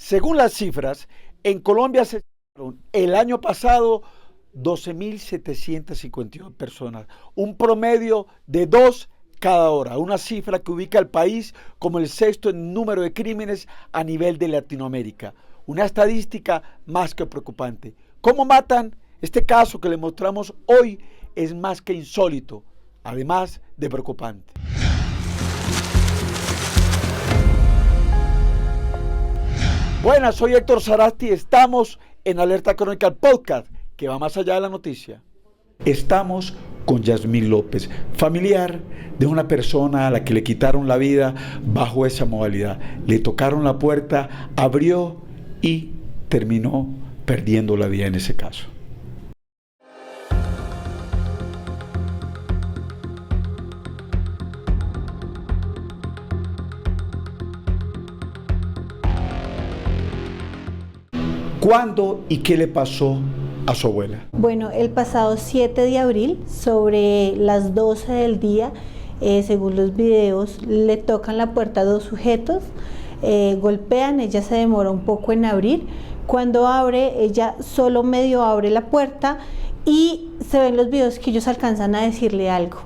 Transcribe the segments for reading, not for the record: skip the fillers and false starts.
Según las cifras, en Colombia se el año pasado 12.752 personas, un promedio de 2 cada hora, una cifra que ubica al país como el sexto en número de crímenes a nivel de Latinoamérica. Una estadística más que preocupante. ¿Cómo matan? Este caso que le mostramos hoy es más que insólito, además de preocupante. Buenas, soy Héctor Sarasti, estamos en Alerta Crónica, el podcast que va más allá de la noticia. Estamos con Yasmín López, familiar de una persona a la que le quitaron la vida bajo esa modalidad. Le tocaron la puerta, abrió y terminó perdiendo la vida en ese caso. ¿Cuándo y qué le pasó a su abuela? Bueno, el pasado 7 de abril, sobre las 12 del día, según los videos, le tocan la puerta a dos sujetos, golpean, ella se demora un poco en abrir. Cuando abre, ella solo medio abre la puerta y se ven los videos que ellos alcanzan a decirle algo.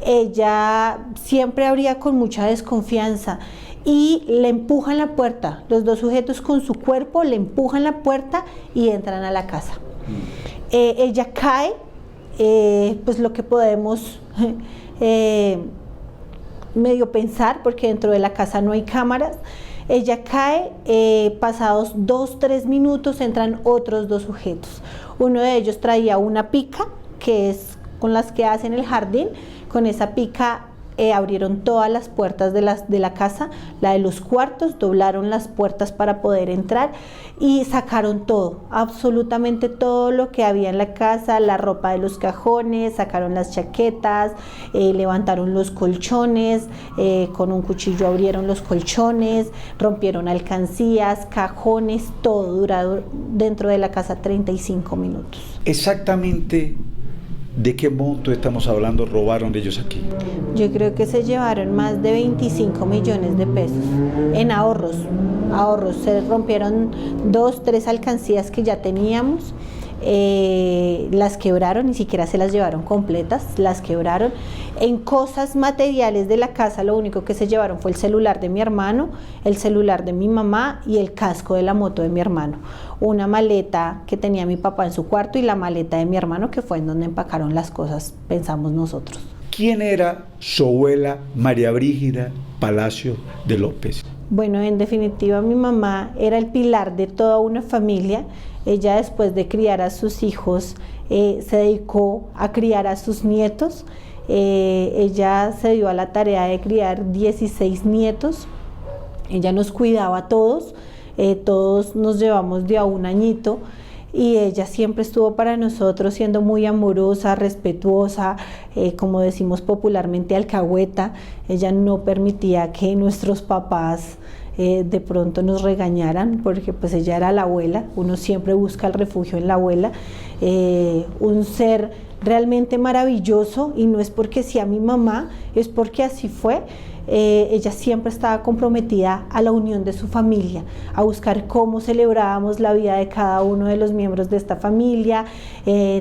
Ella siempre abría con mucha desconfianza y le empujan la puerta. Los dos sujetos con su cuerpo le empujan la puerta y entran a la casa. Ella cae, pues lo que podemos medio pensar, porque dentro de la casa no hay cámaras. Ella cae, pasados 2-3 minutos entran otros dos sujetos. Uno de ellos traía una pica, que es con las que hacen el jardín. Con esa pica abrieron todas las puertas de la casa, la de los cuartos, doblaron las puertas para poder entrar y sacaron todo, absolutamente todo lo que había en la casa, la ropa de los cajones, sacaron las chaquetas, levantaron los colchones, con un cuchillo abrieron los colchones, rompieron alcancías, cajones, todo. Duró dentro de la casa 35 minutos. Exactamente. ¿De qué monto estamos hablando? ¿Robaron ellos aquí? Yo creo que se llevaron más de 25 millones de pesos en ahorros. Se rompieron 2-3 alcancías que ya teníamos, las quebraron, ni siquiera se las llevaron completas, las quebraron. En cosas materiales de la casa, lo único que se llevaron fue el celular de mi hermano, el celular de mi mamá y el casco de la moto de mi hermano. Una maleta que tenía mi papá en su cuarto y la maleta de mi hermano, que fue en donde empacaron las cosas, pensamos nosotros. ¿Quién era su abuela María Brígida Palacio de López? Bueno, en definitiva, mi mamá era el pilar de toda una familia. Ella, después de criar a sus hijos, se dedicó a criar a sus nietos. Ella se dio a la tarea de criar 16 nietos. Ella nos cuidaba a todos, todos nos llevamos de a un añito. Y ella siempre estuvo para nosotros siendo muy amorosa, respetuosa, como decimos popularmente, alcahueta. Ella no permitía que nuestros papás de pronto nos regañaran, porque pues ella era la abuela, uno siempre busca el refugio en la abuela. Un ser realmente maravilloso, y no es porque sea mi mamá, es porque así fue. Ella siempre estaba comprometida a la unión de su familia, a buscar cómo celebrábamos la vida de cada uno de los miembros de esta familia,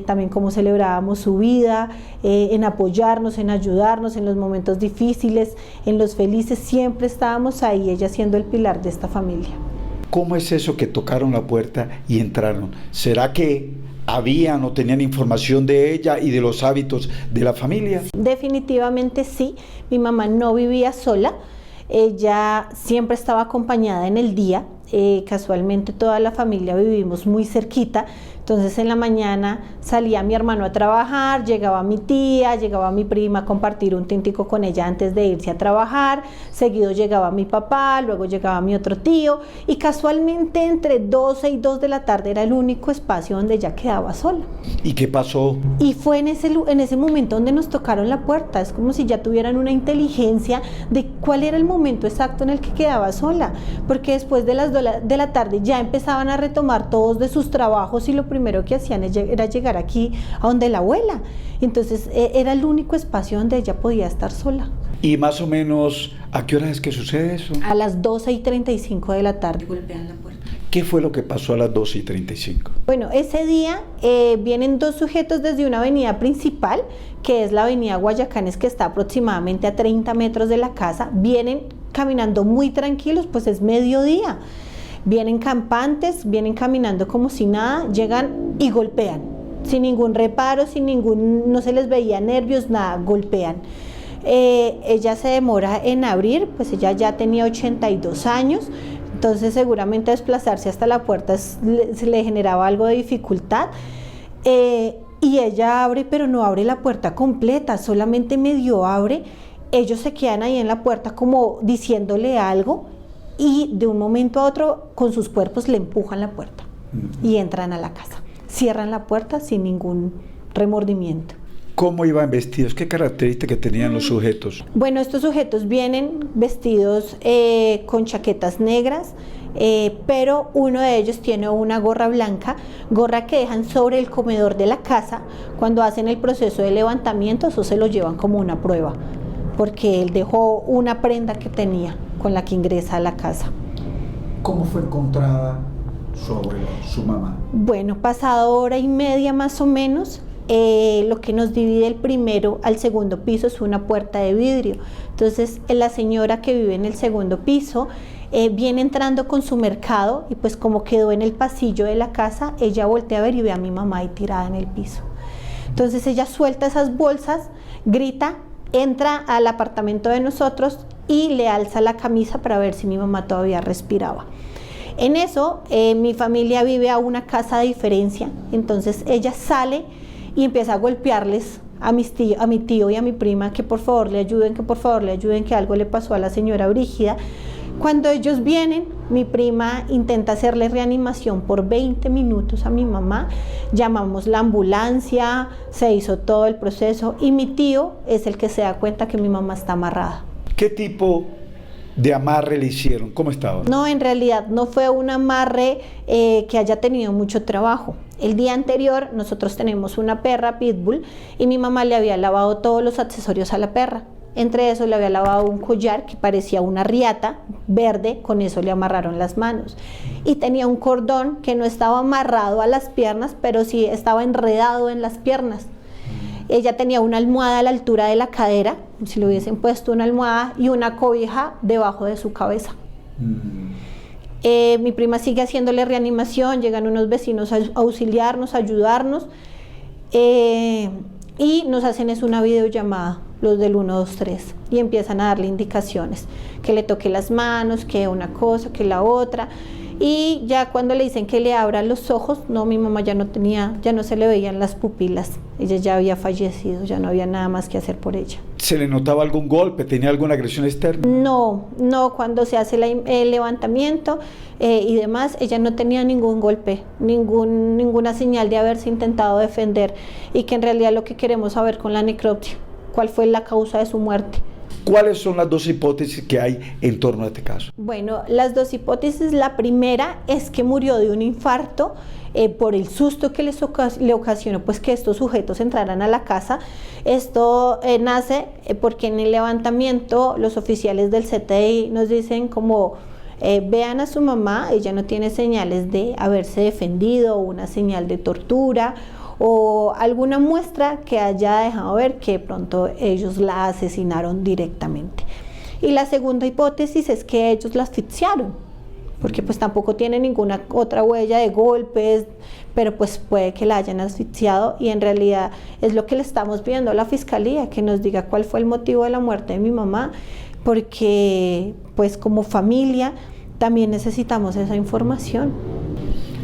también cómo celebrábamos su vida, en apoyarnos, en ayudarnos en los momentos difíciles, en los felices, siempre estábamos ahí, ella siendo el pilar de esta familia. ¿Cómo es eso que tocaron la puerta y entraron? ¿Será que habían o tenían información de ella y de los hábitos de la familia? Definitivamente sí. Mi mamá no vivía sola, ella siempre estaba acompañada en el día. Casualmente toda la familia vivimos muy cerquita, entonces en la mañana salía mi hermano a trabajar, llegaba mi tía, llegaba mi prima a compartir un tintico con ella antes de irse a trabajar, seguido llegaba mi papá, luego llegaba mi otro tío, y casualmente entre 12 y 2 de la tarde era el único espacio donde ella quedaba sola. ¿Y qué pasó? Y fue en ese momento donde nos tocaron la puerta. Es como si ya tuvieran una inteligencia de cuál era el momento exacto en el que quedaba sola, porque después de las 2 de la tarde ya empezaban a retomar todos de sus trabajos y lo primero que hacían era llegar aquí a donde la abuela. Entonces era el único espacio donde ella podía estar sola. ¿Y más o menos a qué hora es que sucede eso? A las 12:35 de la tarde. Golpean la puerta. ¿Qué fue lo que pasó a las 12:35? Bueno, ese día vienen dos sujetos desde una avenida principal, que es la avenida Guayacanes, que está aproximadamente a 30 metros de la casa. Vienen caminando muy tranquilos, pues es mediodía. Vienen campantes, vienen caminando como si nada, llegan y golpean, sin ningún reparo, no se les veía nervios, nada, golpean. Ella se demora en abrir, pues ella ya tenía 82 años, entonces seguramente desplazarse hasta la puerta se le generaba algo de dificultad. Y ella abre, pero no abre la puerta completa, solamente medio abre. Ellos se quedan ahí en la puerta como diciéndole algo, y de un momento a otro con sus cuerpos le empujan la puerta y entran a la casa. Cierran la puerta sin ningún remordimiento. ¿Cómo iban vestidos? ¿Qué características tenían los sujetos? Bueno, estos sujetos vienen vestidos con chaquetas negras, pero uno de ellos tiene una gorra blanca, gorra que dejan sobre el comedor de la casa. Cuando hacen el proceso de levantamiento, eso se lo llevan como una prueba, porque él dejó una prenda que tenía con la que ingresa a la casa. ¿Cómo fue encontrada su abuela, su mamá? Bueno, pasado hora y media más o menos, lo que nos divide el primero al segundo piso es una puerta de vidrio. Entonces la señora que vive en el segundo piso viene entrando con su mercado, y pues como quedó en el pasillo de la casa, ella voltea a ver y ve a mi mamá ahí tirada en el piso. Entonces ella suelta esas bolsas, grita, entra al apartamento de nosotros y le alza la camisa para ver si mi mamá todavía respiraba. En eso, mi familia vive a una casa de diferencia, entonces ella sale y empieza a golpearles a mi tío y a mi prima, que por favor le ayuden, que algo le pasó a la señora Brígida. Cuando ellos vienen, mi prima intenta hacerle reanimación por 20 minutos a mi mamá, llamamos la ambulancia, se hizo todo el proceso, y mi tío es el que se da cuenta que mi mamá está amarrada. ¿Qué tipo de amarre le hicieron? ¿Cómo estaba? No, en realidad no fue un amarre que haya tenido mucho trabajo. El día anterior nosotros tenemos una perra pitbull y mi mamá le había lavado todos los accesorios a la perra. Entre eso le había lavado un collar que parecía una riata verde, con eso le amarraron las manos. Y tenía un cordón que no estaba amarrado a las piernas, pero sí estaba enredado en las piernas. Ella tenía una almohada a la altura de la cadera, si le hubiesen puesto una almohada, y una cobija debajo de su cabeza. Mi prima sigue haciéndole reanimación, llegan unos vecinos a auxiliarnos, a ayudarnos, y nos hacen una videollamada, los del 123, y empiezan a darle indicaciones, que le toque las manos, que una cosa, que la otra. Y ya cuando le dicen que le abra los ojos, no, mi mamá ya no se le veían las pupilas, ella ya había fallecido, ya no había nada más que hacer por ella. ¿Se le notaba algún golpe? ¿Tenía alguna agresión externa? No, cuando se hace el levantamiento y demás, ella no tenía ningún golpe, ninguna señal de haberse intentado defender, y que en realidad lo que queremos saber con la necropsia, cuál fue la causa de su muerte. ¿Cuáles son las dos hipótesis que hay en torno a este caso? Bueno, las dos hipótesis, la primera es que murió de un infarto por el susto que le ocasionó pues que estos sujetos entraran a la casa. Esto nace porque en el levantamiento los oficiales del CTI nos dicen como vean a su mamá, ella no tiene señales de haberse defendido, o una señal de tortura o alguna muestra que haya dejado ver que de pronto ellos la asesinaron directamente. Y la segunda hipótesis es que ellos la asfixiaron, porque pues tampoco tiene ninguna otra huella de golpes, pero pues puede que la hayan asfixiado, y en realidad es lo que le estamos pidiendo a la fiscalía, que nos diga cuál fue el motivo de la muerte de mi mamá, porque pues como familia también necesitamos esa información.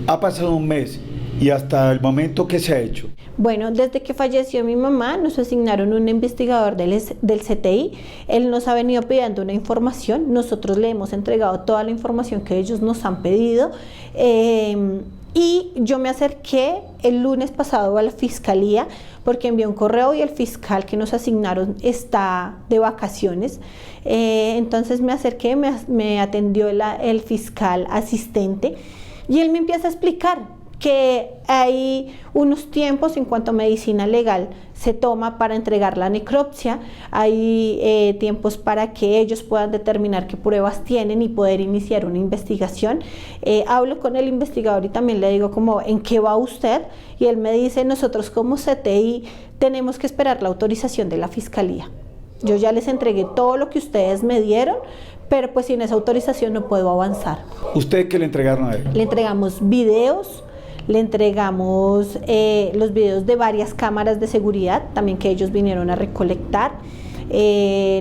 Ha pasado un mes. ¿Y hasta el momento qué se ha hecho? Bueno, desde que falleció mi mamá nos asignaron un investigador del CTI. Él nos ha venido pidiendo una información, nosotros le hemos entregado toda la información que ellos nos han pedido, y yo me acerqué el lunes pasado a la fiscalía porque envié un correo y el fiscal que nos asignaron está de vacaciones. Entonces me acerqué, me atendió el fiscal asistente, y él me empieza a explicar que hay unos tiempos en cuanto a medicina legal se toma para entregar la necropsia, hay tiempos para que ellos puedan determinar qué pruebas tienen y poder iniciar una investigación. Hablo con el investigador y también le digo como, ¿en qué va usted? Y él me dice, nosotros como CTI tenemos que esperar la autorización de la Fiscalía. Yo ya les entregué todo lo que ustedes me dieron, pero pues sin esa autorización no puedo avanzar. ¿Usted qué le entregaron a él? Le entregamos videos, le entregamos los videos de varias cámaras de seguridad, también que ellos vinieron a recolectar.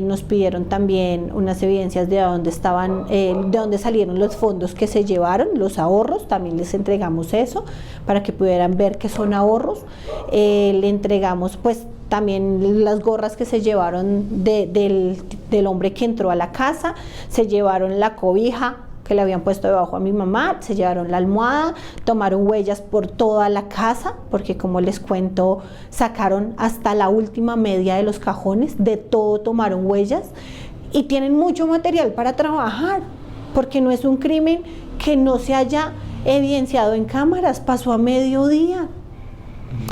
Nos pidieron también unas evidencias de dónde estaban, de dónde salieron los fondos que se llevaron, los ahorros, también les entregamos eso para que pudieran ver que son ahorros. Le entregamos pues también las gorras que se llevaron del hombre que entró a la casa, se llevaron la cobija que le habían puesto debajo a mi mamá, se llevaron la almohada, tomaron huellas por toda la casa, porque como les cuento, sacaron hasta la última media de los cajones, de todo tomaron huellas y tienen mucho material para trabajar, porque no es un crimen que no se haya evidenciado en cámaras, pasó a mediodía.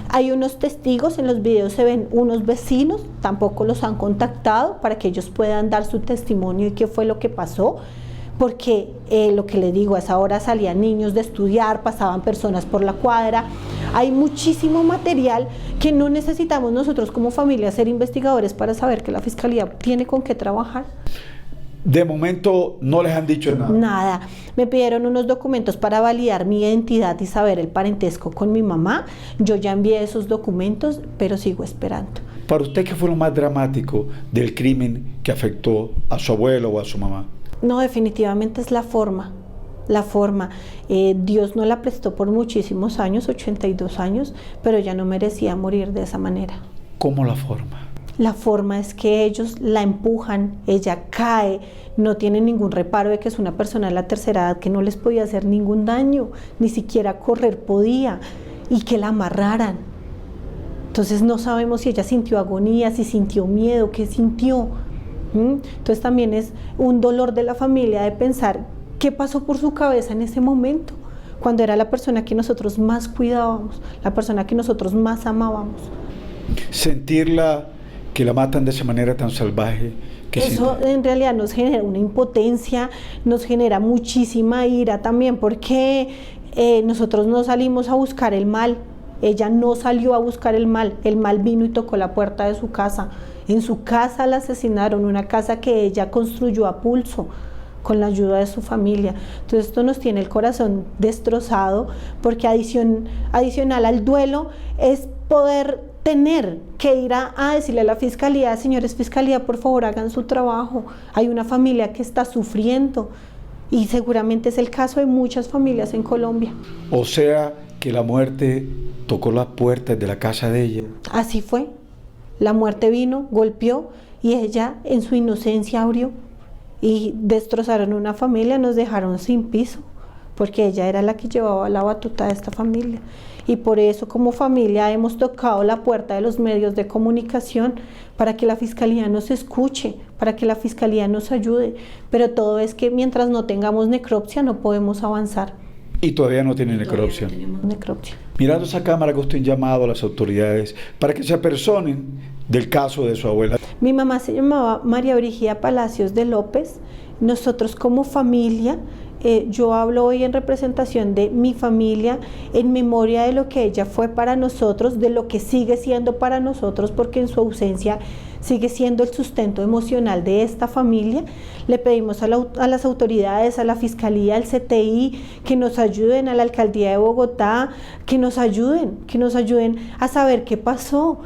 Hay unos testigos, en los videos se ven unos vecinos, tampoco los han contactado para que ellos puedan dar su testimonio y qué fue lo que pasó. Porque lo que les digo, a esa hora salían niños de estudiar, pasaban personas por la cuadra, hay muchísimo material que no necesitamos nosotros como familia ser investigadores para saber que la Fiscalía tiene con qué trabajar. De momento no les han dicho nada. Nada, me pidieron unos documentos para validar mi identidad y saber el parentesco con mi mamá, yo ya envié esos documentos, pero sigo esperando. Para usted, ¿qué fue lo más dramático del crimen que afectó a su abuelo o a su mamá? No, definitivamente es la forma. Dios no la prestó por muchísimos años, 82 años, pero ella no merecía morir de esa manera. ¿Cómo la forma? La forma es que ellos la empujan, ella cae, no tiene ningún reparo de que es una persona de la tercera edad que no les podía hacer ningún daño, ni siquiera correr podía, y que la amarraran. Entonces no sabemos si ella sintió agonía, si sintió miedo, qué sintió. Entonces también es un dolor de la familia de pensar qué pasó por su cabeza en ese momento, cuando era la persona que nosotros más cuidábamos, la persona que nosotros más amábamos. Sentirla que la matan de esa manera tan salvaje. Eso en realidad nos genera una impotencia, nos genera muchísima ira también, porque nosotros no salimos a buscar el mal, ella no salió a buscar el mal vino y tocó la puerta de su casa. En su casa la asesinaron, una casa que ella construyó a pulso con la ayuda de su familia. Entonces esto nos tiene el corazón destrozado, porque adicional al duelo es poder tener que ir a decirle a la Fiscalía, señores Fiscalía, por favor hagan su trabajo, hay una familia que está sufriendo y seguramente es el caso de muchas familias en Colombia. O sea que la muerte tocó las puertas de la casa de ella. Así fue. La muerte vino, golpeó y ella en su inocencia abrió y destrozaron una familia, nos dejaron sin piso, porque ella era la que llevaba la batuta de esta familia. Y por eso como familia hemos tocado la puerta de los medios de comunicación para que la Fiscalía nos escuche, para que la Fiscalía nos ayude, pero todo es que mientras no tengamos necropsia no podemos avanzar. Y todavía no tiene necropsia. No tenemos necropsia. Mirando esa cámara, que usted ha llamado a las autoridades para que se apersonen del caso de su abuela. Mi mamá se llamaba María Brígida Palacios de López. Nosotros como familia, yo hablo hoy en representación de mi familia, en memoria de lo que ella fue para nosotros, de lo que sigue siendo para nosotros, porque en su ausencia sigue siendo el sustento emocional de esta familia. Le pedimos a las autoridades, a la Fiscalía, al CTI, que nos ayuden, a la Alcaldía de Bogotá, que nos ayuden a saber qué pasó,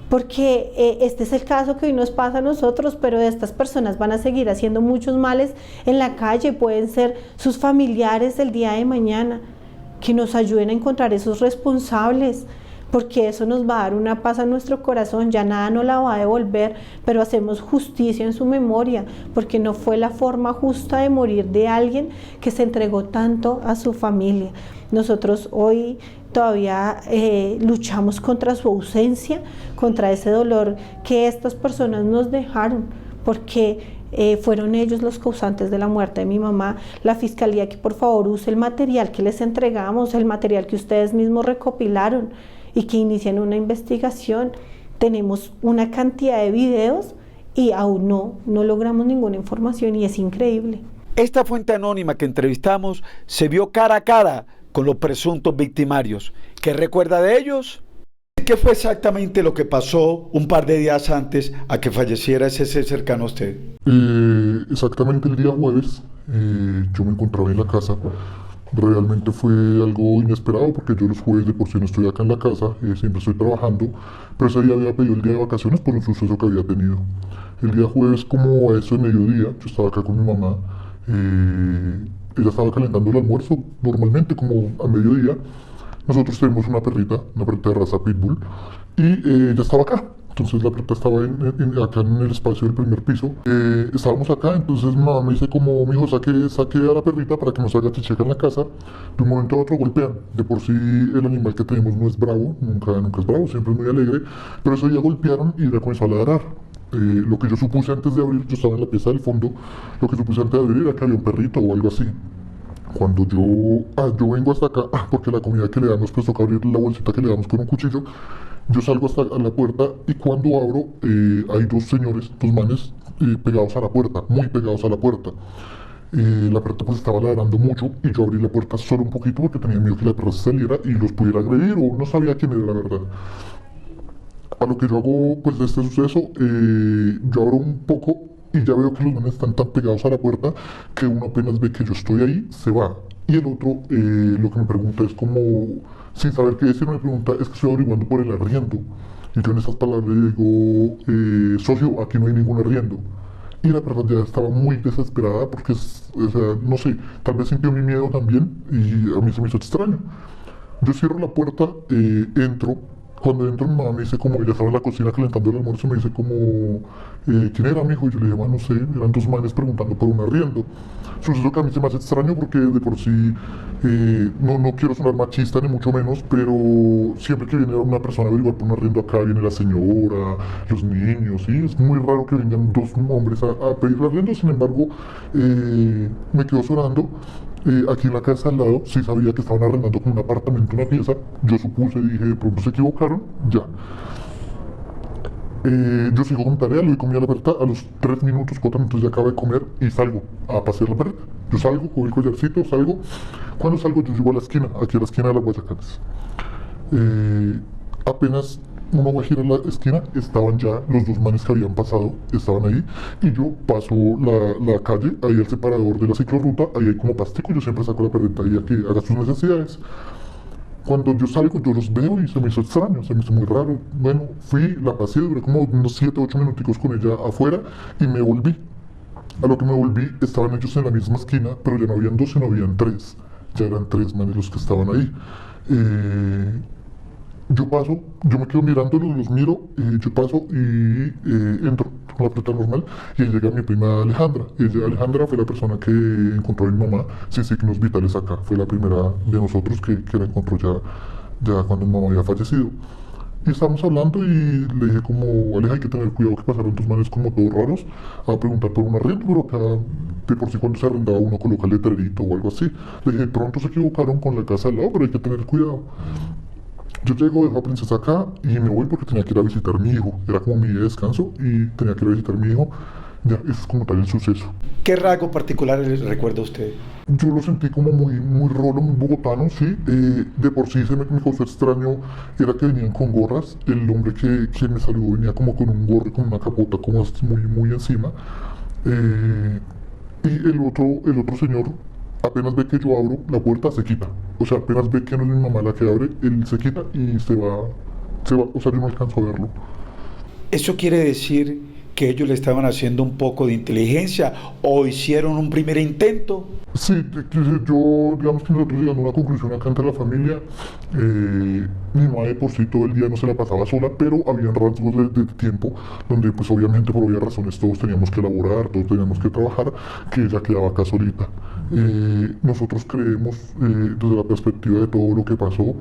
porque este es el caso que hoy nos pasa a nosotros, pero estas personas van a seguir haciendo muchos males en la calle, pueden ser sus familiares el día de mañana, que nos ayuden a encontrar esos responsables, porque eso nos va a dar una paz a nuestro corazón, ya nada nos la va a devolver, pero hacemos justicia en su memoria, porque no fue la forma justa de morir de alguien que se entregó tanto a su familia. Nosotros hoy todavía luchamos contra su ausencia, contra ese dolor que estas personas nos dejaron, porque fueron ellos los causantes de la muerte de mi mamá. La fiscalía que por favor use el material que les entregamos, el material que ustedes mismos recopilaron y que inicien una investigación. Tenemos una cantidad de videos y aún no logramos ninguna información y es increíble. Esta fuente anónima que entrevistamos se vio cara a cara con los presuntos victimarios. ¿Qué recuerda de ellos? ¿Qué fue exactamente lo que pasó un par de días antes a que falleciera ese ser cercano a usted? Exactamente el día jueves, yo me encontraba en la casa. Realmente fue algo inesperado porque yo los jueves de por sí no estoy acá en la casa, siempre estoy trabajando, pero ese día había pedido el día de vacaciones por un suceso que había tenido. El día jueves, como a eso de mediodía, yo estaba acá con mi mamá, ella estaba calentando el almuerzo normalmente como a mediodía. Nosotros tenemos una perrita de raza Pitbull, y ella estaba acá. Entonces la perrita estaba acá en el espacio del primer piso. Estábamos acá, entonces mi mamá me dice como, mijo, saque a la perrita para que no se haga chicheca en la casa. De un momento a otro golpean. De por sí el animal que tenemos no es bravo, nunca es bravo, siempre es muy alegre. Pero ese día golpearon y ella comenzó a ladrar. Lo que yo supuse antes de abrir, yo estaba en la pieza del fondo, lo que supuse antes de abrir era que había un perrito o algo así. Cuando yo vengo hasta acá, porque la comida que le damos, pues toca abrir la bolsita que le damos con un cuchillo. Yo salgo hasta la puerta y cuando abro, hay dos manes pegados a la puerta, muy pegados a la puerta. La perrita pues estaba ladrando mucho y yo abrí la puerta solo un poquito porque tenía miedo que la perra se saliera y los pudiera agredir o no sabía quién era la verdad. A lo que yo hago pues de este suceso, yo abro un poco y ya veo que los manes están tan pegados a la puerta que uno apenas ve que yo estoy ahí, se va. Y el otro lo que me pregunta es como, sin saber qué decir, me pregunta, es que estoy averiguando por el arriendo. Y yo en esas palabras le digo, socio, aquí no hay ningún arriendo. Y la verdad ya estaba muy desesperada porque, o sea, no sé, tal vez sintió mi miedo también y a mí se me hizo extraño. Yo cierro la puerta, entro. Cuando entro mi mamá me dice como, ella estaba en la cocina calentando el almuerzo, me dice como, ¿quién era, mijo? Y yo le dije, no sé, eran dos manes preguntando por un arriendo. Suceso que a mí se me hace extraño porque de por sí, no quiero sonar machista ni mucho menos, pero siempre que viene una persona a averiguar por un arriendo acá, viene la señora, los niños, ¿sí? Es muy raro que vengan dos hombres a pedir arriendo, sin embargo, me quedo sonando. Aquí en la casa al lado sí sabía que estaban arrendando con un apartamento una pieza. Yo supuse, dije, de pronto se equivocaron, ya. Yo sigo con tarea, le comí a la perrita, a los 3 minutos, 4 minutos ya acabo de comer y salgo a pasear la perrita. Yo salgo, con el collarcito, salgo. Cuando salgo yo llego a la esquina, aquí a la esquina de las Guayacanes. Apenas uno va a girar la esquina, estaban ya los dos manes que habían pasado, estaban ahí, y yo paso la calle, ahí el separador de la ciclorruta, ahí hay como pastico, yo siempre saco la perrita ahí a que haga sus necesidades. Cuando yo salgo, yo los veo y se me hizo extraño, se me hizo muy raro. Bueno, fui, la pasé, duré como unos 7, 8 minuticos con ella afuera y me volví. A lo que me volví, estaban ellos en la misma esquina, pero ya no habían dos, sino habían tres. Ya eran tres manes los que estaban ahí. Yo paso, yo me quedo mirándolos, los miro, yo paso y entro con la puerta normal y ahí llega mi prima Alejandra. Alejandra fue la persona que encontró a mi mamá sin signos vitales acá. Fue la primera de nosotros que la encontró ya cuando mi mamá había fallecido. Y estábamos hablando y le dije como, Aleja, hay que tener cuidado que pasaron tus manes como todos raros a preguntar por un arriendo, pero acá de por sí cuando se arrendaba uno coloca el letrerito o algo así. Le dije, pronto se equivocaron con la casa al lado, pero hay que tener cuidado. Yo llego, dejo a Princesa acá y me voy porque tenía que ir a visitar a mi hijo. Era como mi día de descanso y tenía que ir a visitar a mi hijo. Ya, eso es como tal el suceso. ¿Qué rasgo particular les recuerda a usted? Yo lo sentí como muy rolo, muy bogotano, sí. De por sí me causó extraño, era que venían con gorras. El hombre que me saludó venía como con un gorro, con una capota como muy encima. Y el otro señor, apenas ve que yo abro la puerta, se quita. O sea, apenas ve que no es mi mamá la que abre, él se quita y se va. O sea, yo no alcanzo a verlo. ¿Eso quiere decir que ellos le estaban haciendo un poco de inteligencia o hicieron un primer intento? Sí, yo, digamos que nosotros llegamos a una conclusión acá entre la familia. Mi mamá de por sí todo el día no se la pasaba sola, pero habían rasgos de tiempo donde pues obviamente por obvias razones todos teníamos que laborar, todos teníamos que trabajar, que ella quedaba acá solita. Nosotros creemos, desde la perspectiva de todo lo que pasó,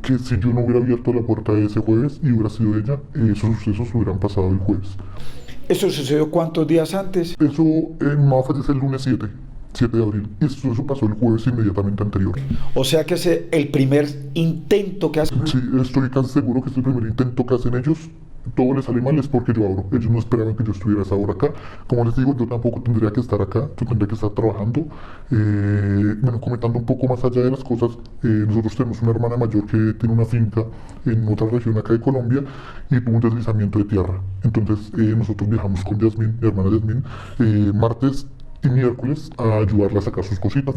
que si yo no hubiera abierto la puerta ese jueves y hubiera sido ella, esos sucesos hubieran pasado el jueves. ¿Eso sucedió cuántos días antes? Eso en mamá fallece el lunes 7 de abril. Y eso pasó el jueves inmediatamente anterior. O sea que es el primer intento que hacen. Sí, estoy casi seguro que es el primer intento que hacen ellos. Todo les sale mal es porque yo abro. Ellos no esperaban que yo estuviera a esa hora acá. Como les digo, yo tampoco tendría que estar acá. Yo tendría que estar trabajando. Bueno, comentando un poco más allá de las cosas, nosotros tenemos una hermana mayor que tiene una finca en otra región acá de Colombia y tuvo un deslizamiento de tierra. Entonces nosotros viajamos con Yasmín, mi hermana Yasmín, martes y miércoles a ayudarla a sacar sus cositas,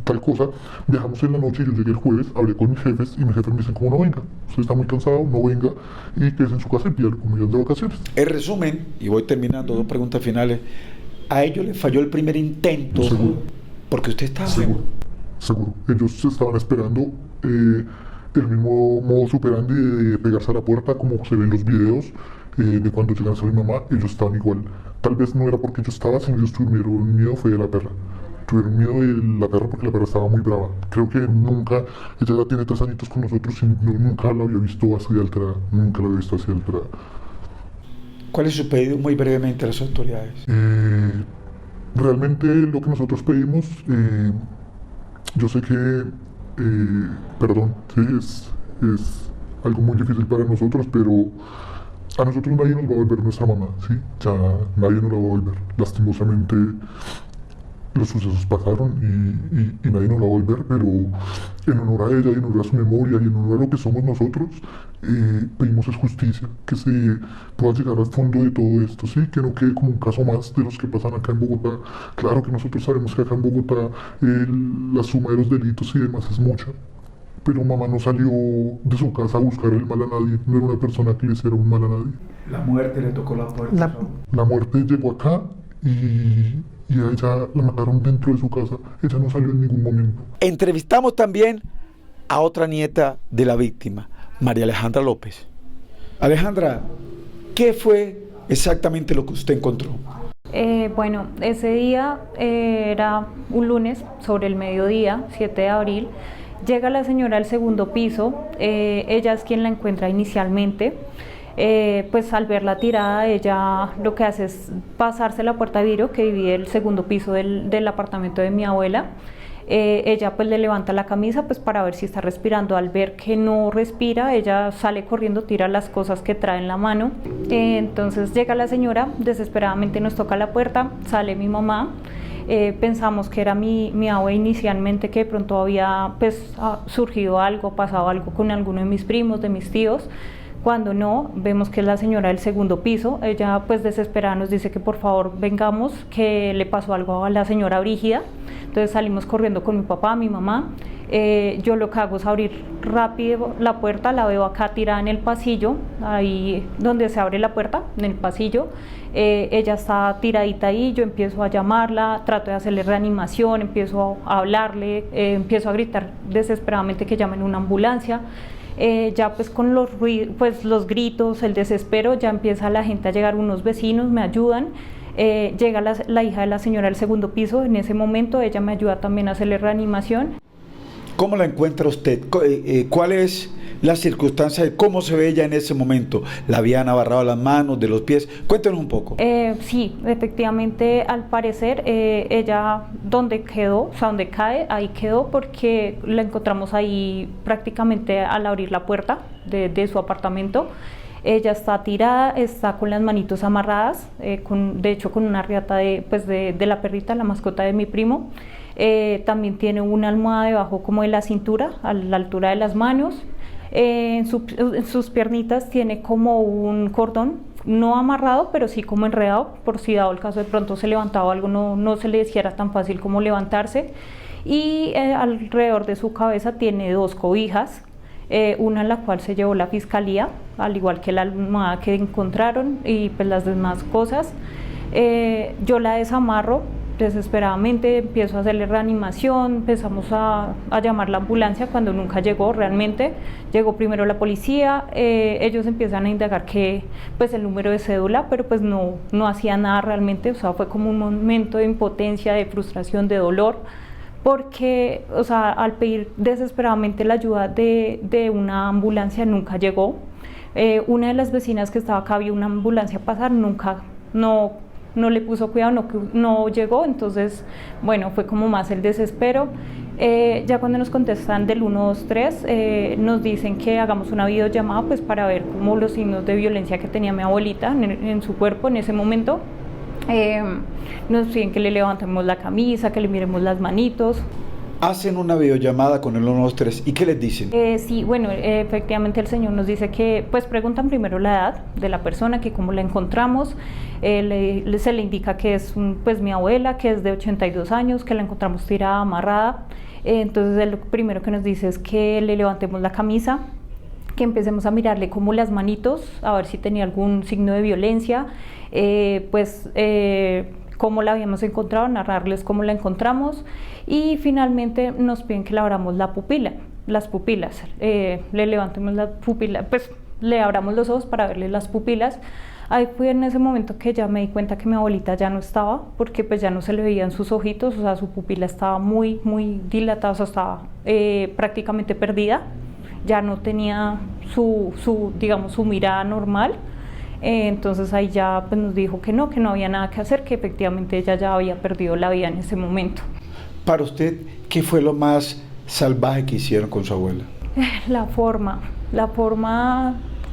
tal cosa. Viajamos en la noche y yo llegué el jueves, hablé con mis jefes y mis jefes me dicen como no venga, usted está muy cansado, no venga y quédese en su casa y pida como días de vacaciones. En resumen, y voy terminando, dos preguntas finales, a ellos les falló el primer intento. Seguro. Porque usted estaba... Seguro. Ellos estaban esperando el mismo modo superandi de pegarse a la puerta como se ven en los videos de cuando llegan a mi mamá, ellos estaban igual. Tal vez no era porque yo estaba, sino ellos tuvieron miedo fue de la perra. Tuvieron miedo de la perra porque la perra estaba muy brava. Creo que nunca, ella ya tiene 3 añitos con nosotros y nunca la había visto así alterada. Nunca la había visto así alterada. ¿Cuál es su pedido muy brevemente a las autoridades? Realmente lo que nosotros pedimos, yo sé que, perdón, sí, es algo muy difícil para nosotros, pero a nosotros nadie nos va a volver nuestra mamá, ¿sí? Ya nadie nos la va a volver. Lastimosamente los sucesos pasaron y nadie nos la va a volver, pero en honor a ella y en honor a su memoria y en honor a lo que somos nosotros, pedimos es justicia, que se pueda llegar al fondo de todo esto, ¿sí? Que no quede como un caso más de los que pasan acá en Bogotá. Claro que nosotros sabemos que acá en Bogotá la suma de los delitos y demás es mucha, pero mamá no salió de su casa a buscar el mal a nadie, no era una persona que le hiciera un mal a nadie. La muerte le tocó la puerta. La muerte llegó acá y a ella la mataron dentro de su casa, ella no salió en ningún momento. Entrevistamos también a otra nieta de la víctima, María Alejandra López. Alejandra, ¿qué fue exactamente lo que usted encontró? Bueno, ese día era un lunes sobre el mediodía, 7 de abril. Llega la señora al segundo piso, ella es quien la encuentra inicialmente. Pues al verla tirada, ella lo que hace es pasarse la puerta de vidrio que divide el segundo piso del apartamento de mi abuela. Ella pues le levanta la camisa pues para ver si está respirando. Al ver que no respira, ella sale corriendo, tira las cosas que trae en la mano. Entonces llega la señora, desesperadamente nos toca la puerta, sale mi mamá. Pensamos que era mi abue inicialmente, que de pronto había pues surgido algo, pasado algo con alguno de mis primos, de mis tíos. Cuando no, vemos que es la señora del segundo piso. Ella pues desesperada nos dice que por favor vengamos, que le pasó algo a la señora Brígida. Entonces salimos corriendo con mi papá, mi mamá. Yo lo que hago es abrir rápido la puerta, la veo acá tirada en el pasillo, ahí donde se abre la puerta, en el pasillo. Ella está tiradita ahí, yo empiezo a llamarla, trato de hacerle reanimación, empiezo a hablarle, empiezo a gritar desesperadamente que llamen una ambulancia. Ya pues con los gritos, el desespero, ya empieza la gente a llegar, unos vecinos me ayudan. Llega la hija de la señora del segundo piso, en ese momento ella me ayuda también a hacerle reanimación. ¿Cómo la encuentra usted? ¿Cuál es la circunstancia de cómo se ve ella en ese momento? ¿La habían agarrado las manos, de los pies? Cuéntenos un poco. Sí, efectivamente, al parecer ella donde quedó, o sea, donde cae, ahí quedó porque la encontramos ahí prácticamente al abrir la puerta de su apartamento. Ella está tirada, está con las manitos amarradas, de hecho con una riata de la perrita, la mascota de mi primo. También tiene una almohada debajo como de la cintura, a la altura de las manos. En sus piernitas tiene como un cordón, no amarrado, pero sí como enredado, por si dado el caso de pronto se levantaba algo, no se le hiciera tan fácil como levantarse. Y alrededor de su cabeza tiene 2 cobijas, una en la cual se llevó la fiscalía, al igual que la almohada que encontraron y pues las demás cosas. Yo la desamarro desesperadamente, empiezo a hacerle reanimación, empezamos a llamar la ambulancia cuando nunca llegó realmente. Llegó primero la policía, ellos empiezan a indagar que pues el número de cédula, pero pues no hacía nada realmente, o sea, fue como un momento de impotencia, de frustración, de dolor, porque, o sea, al pedir desesperadamente la ayuda de una ambulancia nunca llegó. Una de las vecinas que estaba acá vio una ambulancia pasar, nunca no le puso cuidado, no llegó, entonces, bueno, fue como más el desespero. Ya cuando nos contestan del 123, nos dicen que hagamos una videollamada pues para ver como los signos de violencia que tenía mi abuelita en su cuerpo en ese momento. Nos piden que le levantemos la camisa, que le miremos las manitos. Hacen una videollamada con el 123 y ¿qué les dicen? Sí, bueno, efectivamente el señor nos dice que, pues preguntan primero la edad de la persona, que cómo la encontramos, se le indica que es pues mi abuela, que es de 82 años, que la encontramos tirada, amarrada, entonces lo primero que nos dice es que le levantemos la camisa, que empecemos a mirarle como las manitos, a ver si tenía algún signo de violencia, cómo la habíamos encontrado, narrarles cómo la encontramos y finalmente nos piden que le abramos las pupilas, le levantemos la pupila, pues le abramos los ojos para verle las pupilas. Ahí fue en ese momento que ya me di cuenta que mi abuelita ya no estaba, porque pues ya no se le veían sus ojitos, o sea, su pupila estaba muy dilatada, o sea, estaba prácticamente perdida, ya no tenía digamos, su mirada normal. Entonces ahí ya pues, nos dijo que no había nada que hacer, que efectivamente ella ya había perdido la vida en ese momento. Para usted, ¿qué fue lo más salvaje que hicieron con su abuela? La forma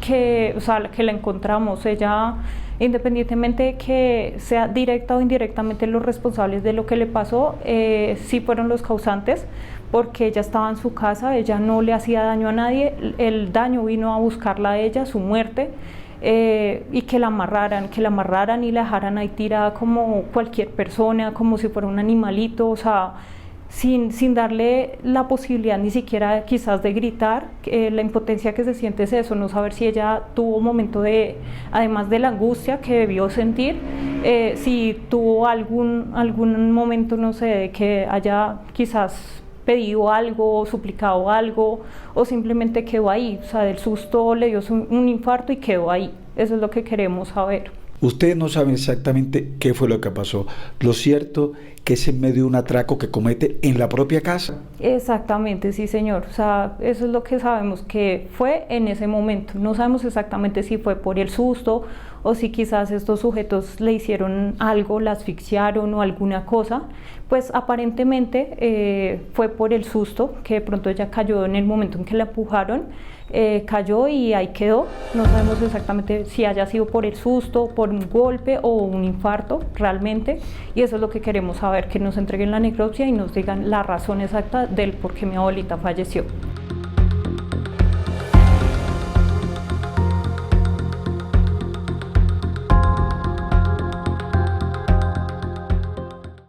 que la encontramos, ella, independientemente de que sea directa o indirectamente los responsables de lo que le pasó, sí fueron los causantes, porque ella estaba en su casa, ella no le hacía daño a nadie, el daño vino a buscarla a ella, su muerte. Y que la amarraran y la dejaran ahí tirada como cualquier persona, como si fuera un animalito, o sea, sin darle la posibilidad ni siquiera quizás de gritar. La impotencia que se siente es eso, no saber si ella tuvo un momento además de la angustia que debió sentir, si tuvo algún momento, no sé, de que haya quizás pedido algo, suplicado algo, o simplemente quedó ahí, o sea, del susto le dio un infarto y quedó ahí. Eso es lo que queremos saber. Ustedes no saben exactamente qué fue lo que pasó. Lo cierto que es en medio de un atraco que comete en la propia casa. Exactamente, sí señor. O sea, eso es lo que sabemos que fue en ese momento. No sabemos exactamente si fue por el susto o si quizás estos sujetos le hicieron algo, la asfixiaron o alguna cosa. Pues aparentemente fue por el susto, que de pronto ella cayó en el momento en que la empujaron. Cayó y ahí quedó. No sabemos exactamente si haya sido por el susto, por un golpe o un infarto realmente, y eso es lo que queremos saber, que nos entreguen la necropsia y nos digan la razón exacta del por qué mi abuelita falleció.